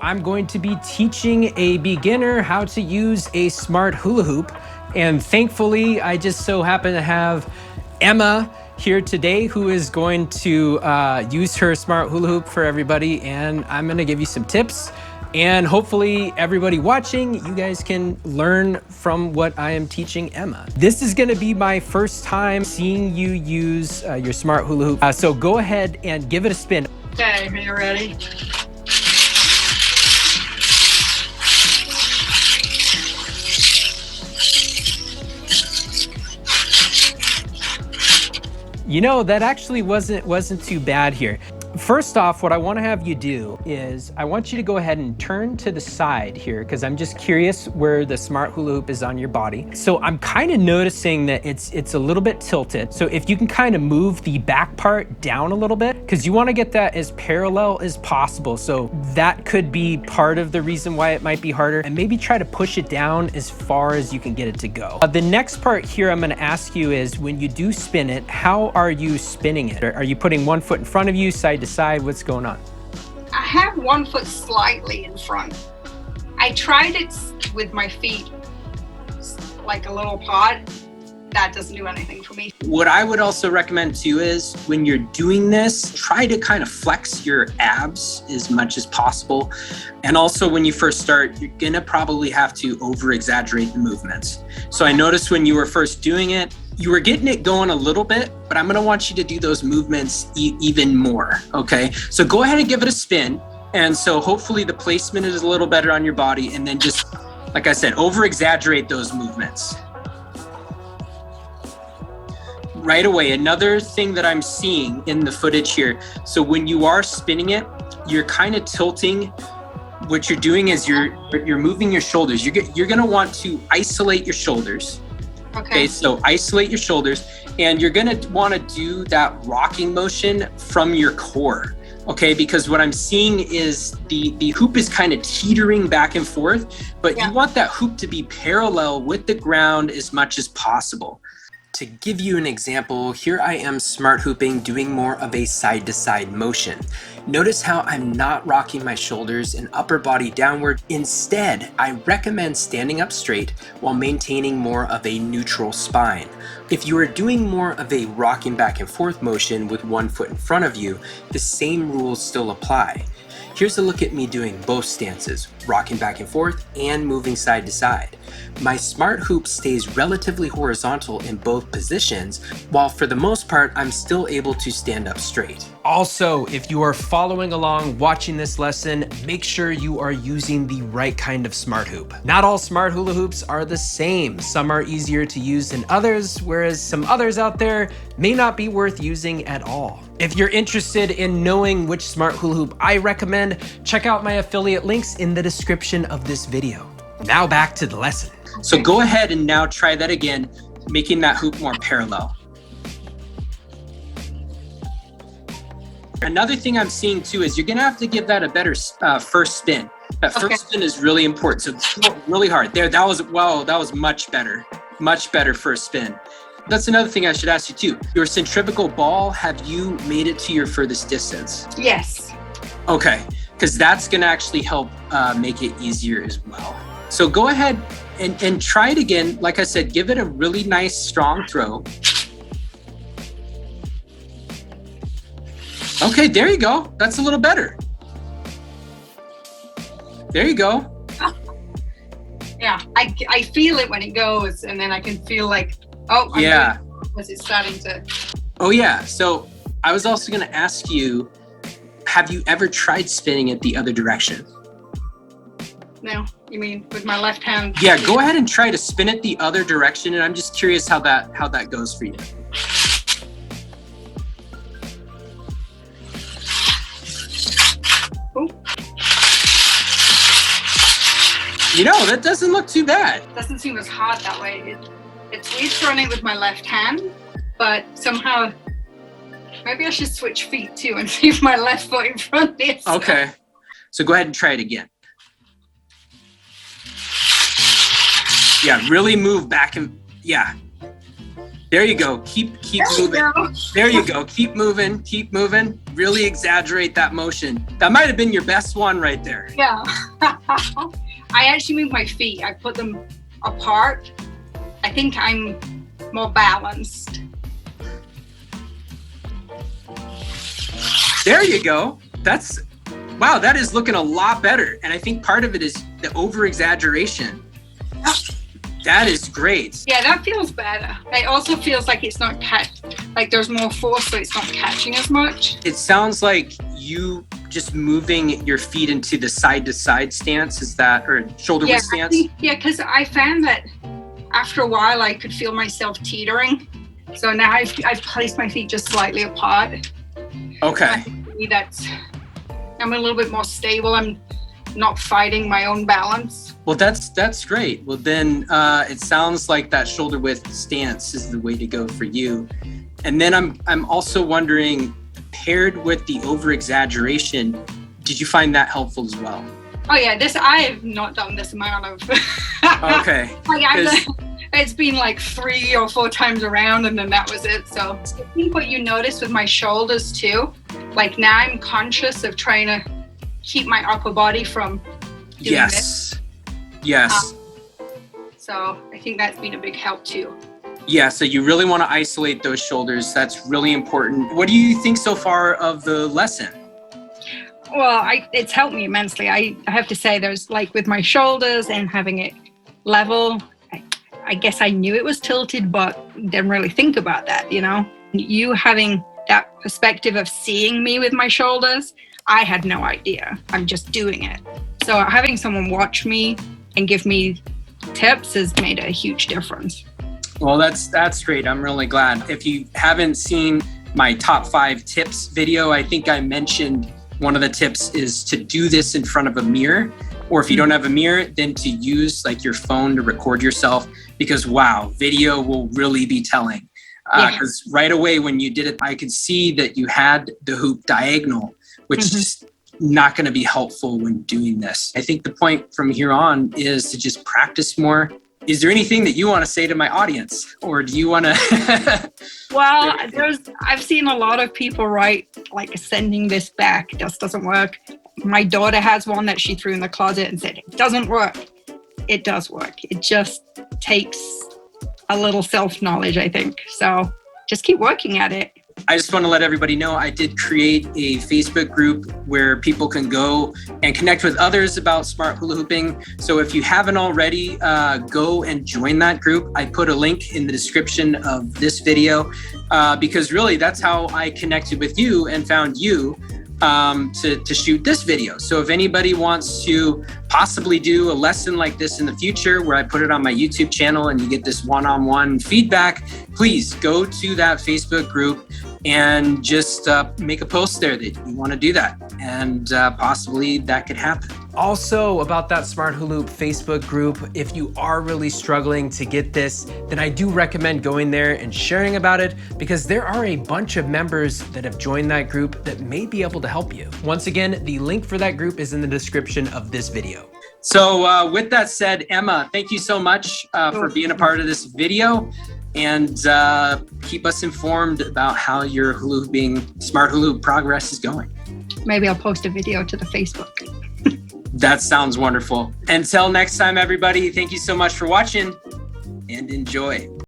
I'm going to be teaching a beginner how to use a smart hula hoop. And thankfully, I just so happen to have Emma here today who is going to use her smart hula hoop for everybody. And I'm gonna give you some tips. And hopefully everybody watching, you guys can learn from what I am teaching Emma. This is gonna be my first time seeing you use your smart hula hoop. So go ahead and give it a spin. Okay, are you ready? You know, that actually wasn't too bad here. First off, what I want to have you do is I want you to go ahead and turn to the side here because I'm just curious where the smart hula hoop is on your body. So I'm kind of noticing that it's a little bit tilted. So if you can kind of move the back part down a little bit, because you want to get that as parallel as possible. So that could be part of the reason why it might be harder, and maybe try to push it down as far as you can get it to go. The next part here I'm going to ask you is when you do spin it, how are you spinning it? Are you putting one foot in front of you, side to side? What's going on? I have one foot slightly in front. I tried it with my feet, like a little pod. That doesn't do anything for me. What I would also recommend too is when you're doing this, try to kind of flex your abs as much as possible. And also when you first start, you're gonna probably have to over exaggerate the movements. So I noticed when you were first doing it, you were getting it going a little bit, but I'm gonna want you to do those movements even more, okay? So go ahead and give it a spin. And so hopefully the placement is a little better on your body, and then just, like I said, over exaggerate those movements. Right away, another thing that I'm seeing in the footage here, so when you are spinning it, you're kind of tilting. What you're doing is you're moving your shoulders. You're gonna want to isolate your shoulders. Okay, so isolate your shoulders, and you're gonna wanna do that rocking motion from your core. Okay, because what I'm seeing is the hoop is kind of teetering back and forth, but you want that hoop to be parallel with the ground as much as possible. To give you an example, here I am smart hooping, doing more of a side-to-side motion. Notice how I'm not rocking my shoulders and upper body downward. Instead, I recommend standing up straight while maintaining more of a neutral spine. If you are doing more of a rocking back and forth motion with one foot in front of you, the same rules still apply. Here's a look at me doing both stances, rocking back and forth and moving side to side. My smart hoop stays relatively horizontal in both positions, while for the most part, I'm still able to stand up straight. Also, if you are following along watching this lesson, make sure you are using the right kind of smart hoop. Not all smart hula hoops are the same. Some are easier to use than others, whereas some others out there may not be worth using at all. If you're interested in knowing which smart hula hoop I recommend, check out my affiliate links in the description of this video. Now back to the lesson. So go ahead and now try that again, making that hoop more parallel. Another thing I'm seeing too is you're gonna have to give that a better first spin. That first spin is really important. So go really hard. There, that was much better. Much better first spin. That's another thing I should ask you too. Your centrifugal ball, have you made it to your furthest distance? Yes. Okay, because that's gonna actually help make it easier as well. So go ahead and try it again. Like I said, give it a really nice strong throw. Okay, there you go. That's a little better. There you go. Yeah, I feel it when it goes, and then I can feel like, oh, I'm good, because it's starting to. Oh yeah, so I was also gonna ask you, have you ever tried spinning it the other direction? No, you mean with my left hand? Yeah, go ahead and try to spin it the other direction, and I'm just curious how that goes for you. You know, that doesn't look too bad. It doesn't seem as hard that way. It's weird throwing it with my left hand, but somehow, maybe I should switch feet too and see if my left foot in front is. Okay, so go ahead and try it again. Yeah, really move back and, yeah. There you go. Keep moving. There you go. Keep moving. Keep moving. Really exaggerate that motion. That might have been your best one right there. Yeah. I actually move my feet. I put them apart. I think I'm more balanced. There you go. Wow, that is looking a lot better. And I think part of it is the over exaggeration. That is great. Yeah, that feels better. It also feels like it's not like there's more force, so it's not catching as much. It sounds like you just moving your feet into the side to side stance, is that, or shoulder width stance? Because I found that after a while I could feel myself teetering. So now I've placed my feet just slightly apart. Okay. I'm a little bit more stable. I'm not fighting my own balance. Well, that's great. Well, then it sounds like that shoulder width stance is the way to go for you. And then I'm also wondering, paired with the over exaggeration, did you find that helpful as well? Oh yeah, I have not done this amount of. Okay. It's been like 3 or 4 times around, and then that was it. So I think what you notice with my shoulders too, like now I'm conscious of trying to keep my upper body from doing this. Yes. So I think that's been a big help too. Yeah, so you really want to isolate those shoulders. That's really important. What do you think so far of the lesson? Well, it's helped me immensely. I have to say, there's like with my shoulders and having it level, I guess I knew it was tilted, but didn't really think about that, you know? You having that perspective of seeing me with my shoulders, I had no idea. I'm just doing it. So having someone watch me and give me tips has made a huge difference. Well, that's great. I'm really glad. If you haven't seen my top 5 tips video, I think I mentioned one of the tips is to do this in front of a mirror, or if you don't have a mirror, then to use like your phone to record yourself, because wow, video will really be telling. Because right away when you did it, I could see that you had the hoop diagonal, which is not going to be helpful when doing this. I think the point from here on is to just practice more. Is there anything that you want to say to my audience, or do you want to? Well, I've seen a lot of people write like sending this back just doesn't work. My daughter has one that she threw in the closet and said, it doesn't work. It does work. It just takes a little self-knowledge, I think. So just keep working at it. I just want to let everybody know I did create a Facebook group where people can go and connect with others about smart hula hooping. So if you haven't already, go and join that group. I put a link in the description of this video because really that's how I connected with you and found you to shoot this video. So if anybody wants to possibly do a lesson like this in the future where I put it on my YouTube channel and you get this one-on-one feedback, please go to that Facebook group and just make a post there that you want to do that. And possibly that could happen. Also about that Smart Hula Hoop Facebook group, if you are really struggling to get this, then I do recommend going there and sharing about it, because there are a bunch of members that have joined that group that may be able to help you. Once again, the link for that group is in the description of this video. So with that said, Emma, thank you so much for being a part of this video, and keep us informed about how your hula hooping, smart hula hoop progress is going. Maybe I'll post a video to the Facebook. That sounds wonderful. Until next time, everybody, thank you so much for watching and enjoy.